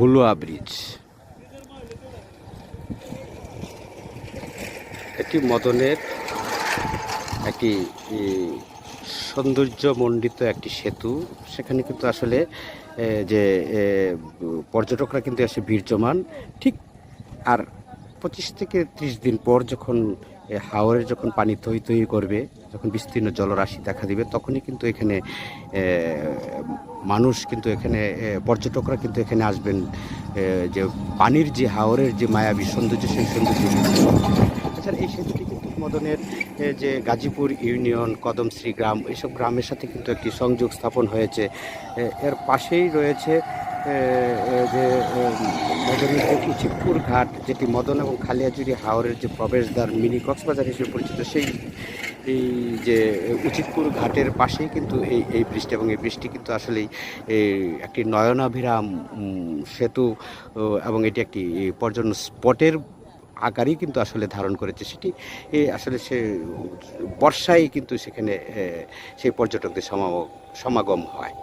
Bulua bridge. এটি মদনের একটি সৌন্দর্যমণ্ডিত একটি সেতু। সেখানে কিন্তু আসলে যে পর্যটকরা কিন্তু এসে ভিড় জমান। ঠিক আর 25 থেকে 30 দিন পর যখন হাওরের যখন পানি থই থই করবে, যখন বিস্তীর্ণ জলরাশি দেখা দিবে, তখনই কিন্তু এখানে মানুষ কিন্তু এখানে পর্যটকরা কিন্তু এখানে আসবেন যে পানির যে হাওরের যে মায়াবী সৌন্দর্য, সেই সৌন্দর্য। এছাড়া এই সেতুটি কিন্তু মদনের যে গাজীপুর ইউনিয়ন, কদমশ্রী গ্রাম, এইসব গ্রামের সাথে কিন্তু একটি সংযোগ স্থাপন হয়েছে। এর পাশেই রয়েছে যে মদনের যে উচিতপুর ঘাট, যেটি মদন এবং খালিয়াজুড়ি হাওরের যে প্রবেশদ্বার, মিনি কক্সবাজার হিসেবে পরিচিত, সেই এই যে উচিতপুর ঘাটের পাশেই কিন্তু এই ব্রিজটি, এবং এই ব্রিজটি কিন্তু আসলেই একটি নয়নাভিরাম সেতু, এবং এটি একটি পর্যটন স্পটের আকারই কিন্তু আসলে ধারণ করেছে। সেটি আসলে সে বর্ষায় কিন্তু সেখানে সেই পর্যটকদের সমাগম হয়।